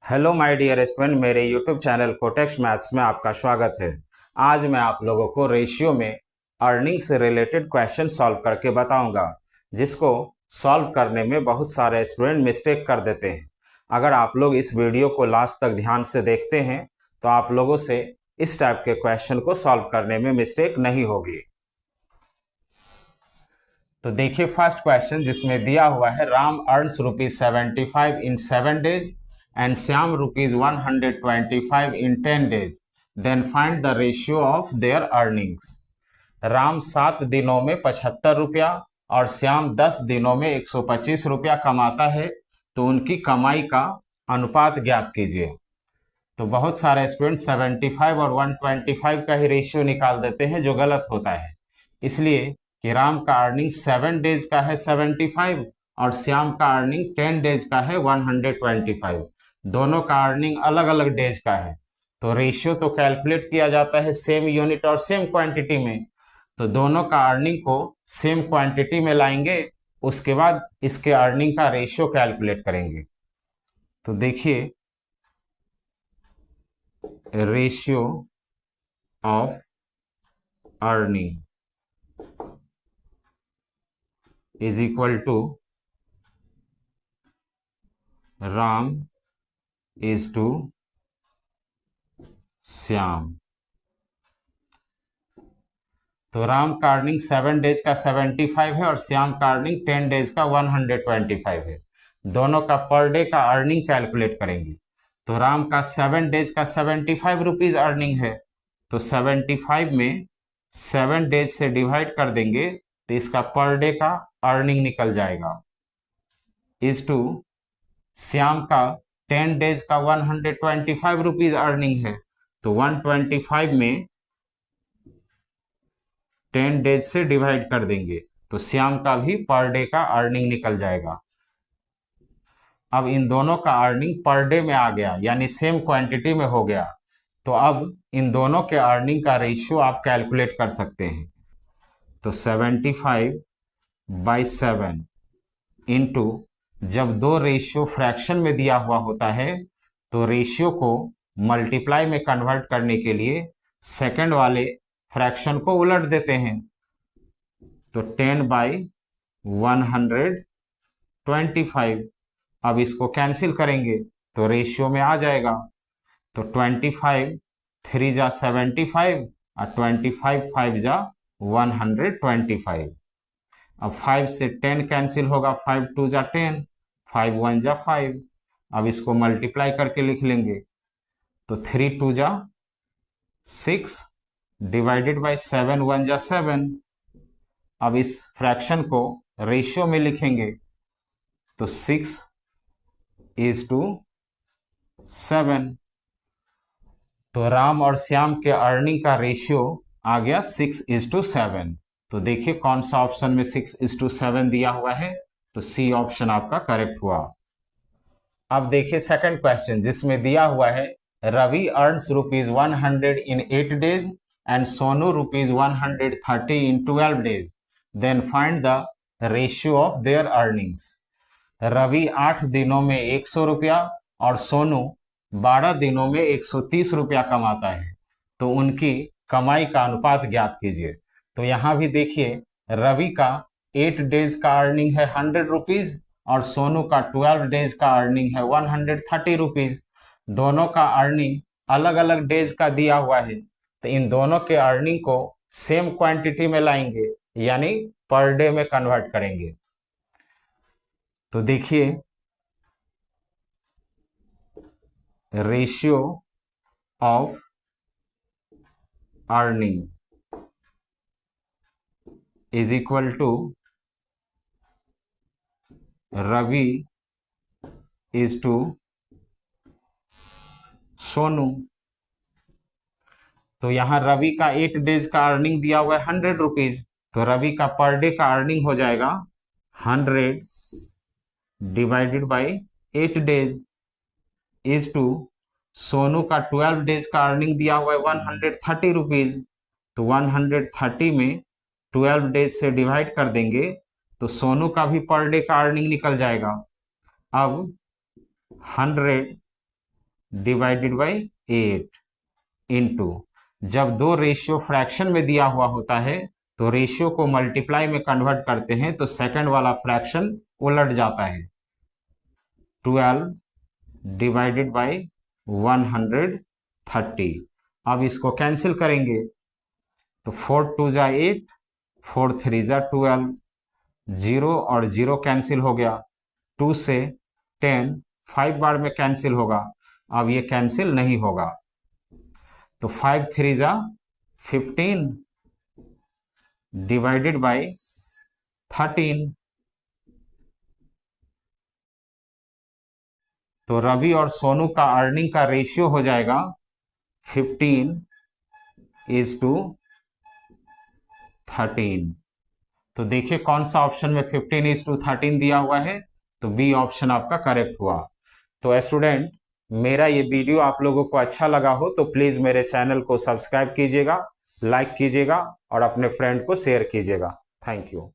Hello my dear student, मेरे YouTube channel cortex maths में आपका स्वागत है। आज मैं आप लोगों को रेशियो में अर्निंग से रिलेटेड क्वेश्चन सॉल्व करके बताऊंगा, जिसको सॉल्व करने में बहुत सारे स्टूडेंट मिस्टेक कर देते हैं। अगर आप लोग इस वीडियो को लास्ट तक ध्यान से देखते हैं तो आप लोगों से इस टाइप के क्वेश्चन को सॉल्व करने में मिस्टेक नहीं होगी। तो देखिए फर्स्ट क्वेश्चन, जिसमें दिया हुआ है Ram earns ₹75 in 7 days and Syam ₹125 in 10 days. Then find the ratio of their earnings. Ram 7 दिनों में 75 रुपया और श्याम 10 दिनों में 125 रुपया कमाता है, तो उनकी कमाई का अनुपात ज्ञात कीजिए। तो बहुत सारे स्टूडेंट 75 और 125 का ही रेशियो निकाल देते हैं, जो गलत होता है। इसलिए कि राम का अर्निंग 7 डेज का है 75 और श्याम का अर्निंग 10 डेज का है 125। दोनों का अर्निंग अलग अलग डेज का है, तो रेशियो तो कैलकुलेट किया जाता है सेम यूनिट और सेम क्वांटिटी में। तो दोनों का अर्निंग को सेम क्वांटिटी में लाएंगे, उसके बाद इसके अर्निंग का रेशियो कैलकुलेट करेंगे। तो देखिए, ratio of earning is equal to Ram is to Shyam. तो राम का अर्निंग 7 डेज का 75 है और श्याम का अर्निंग 10 डेज का 125 है। दोनों का पर डे का अर्निंग कैलकुलेट करेंगे। तो राम का 7 डेज का 75 रुपीज अर्निंग है, तो 75 में 7 डेज से डिवाइड कर देंगे तो इसका पर डे का अर्निंग निकल जाएगा। इज टू श्याम का 10 डेज का 125 रुपीज अर्निंग है, तो 125 में 10 डेज से डिवाइड कर देंगे तो श्याम का भी पर डे का अर्निंग निकल जाएगा। अब इन दोनों का अर्निंग पर डे में आ गया, यानी सेम क्वांटिटी में हो गया। तो अब इन दोनों के अर्निंग का रेशियो आप कैलकुलेट कर सकते हैं। तो 75/7 इंटू, जब दो रेशियो फ्रैक्शन में दिया हुआ होता है तो रेशियो को मल्टीप्लाई में कन्वर्ट करने के लिए सेकंड वाले फ्रैक्शन को उलट देते हैं। तो 10/125। अब इसको कैंसिल करेंगे तो रेशियो में आ जाएगा। तो 25 3 जा 75 और 25 5 जा 125। अब 5 से 10 कैंसिल होगा, 5 2 जा 10, 5 1 जा 5। अब इसको मल्टीप्लाई करके लिख लेंगे। तो 3 2 जा 6 डिवाइडेड बाय 7 1 जा 7। अब इस फ्रैक्शन को रेशियो में लिखेंगे तो 6:7। तो राम और श्याम के अर्निंग का रेशियो आ गया 6:7। तो देखिए कौन सा ऑप्शन में 6:7 दिया हुआ है, तो सी ऑप्शन आपका करेक्ट हुआ। अब देखिए सेकंड क्वेश्चन, जिसमें दिया हुआ है Ravi earns ₹100 in 8 days and Sonu ₹130 in 12 days। Then find the ratio of their earnings. Ravi 8 दिनों में 100 रुपया और सोनू 12 दिनों में 130 रुपया कमाता है, तो उनकी कमाई का अनुपात ज्ञात कीजिए। तो यहां भी देखिए, रवि का 8 डेज का अर्निंग है 100 रुपीज और सोनू का 12 डेज का अर्निंग है 130 रुपीज। दोनों का अर्निंग अलग अलग डेज का दिया हुआ है, तो इन दोनों के अर्निंग को सेम क्वांटिटी में लाएंगे, यानी पर डे में कन्वर्ट करेंगे। तो देखिए, ratio of earning is equal to Ravi is to Sonu. तो यहां रवि का 8 डेज का अर्निंग दिया हुआ है 100 रुपीज, तो रवि का पर डे का अर्निंग हो जाएगा 100 divided by 8 days is to Sonu का 12 डेज का अर्निंग दिया हुआ है 130 रुपीज, तो 130 में 12 डेज से डिवाइड कर देंगे तो सोनू का भी पर डे का अर्निंग निकल जाएगा। अब 100 डिवाइडेड बाई 8 इंटू, जब दो रेशियो फ्रैक्शन में दिया हुआ होता है तो रेशियो को मल्टीप्लाई में कन्वर्ट करते हैं तो सेकंड वाला फ्रैक्शन उलट जाता है। 12 डिवाइडेड बाई 130। अब इसको कैंसिल करेंगे तो 4 2 जा 8, 4 3 जा 12, 0 और 0 कैंसिल हो गया, 2 से 10 5 बार में कैंसिल होगा, अब ये कैंसिल नहीं होगा, तो 5 3 जा 15 डिवाइडेड बाई 13। तो रवि और सोनू का अर्निंग का रेशियो हो जाएगा 15:13। तो देखिए कौन सा ऑप्शन में 15:13 दिया हुआ है, तो बी ऑप्शन आपका करेक्ट हुआ। तो स्टूडेंट, मेरा ये वीडियो आप लोगों को अच्छा लगा हो तो प्लीज मेरे चैनल को सब्सक्राइब कीजिएगा, लाइक कीजिएगा और अपने फ्रेंड को शेयर कीजिएगा। Thank you.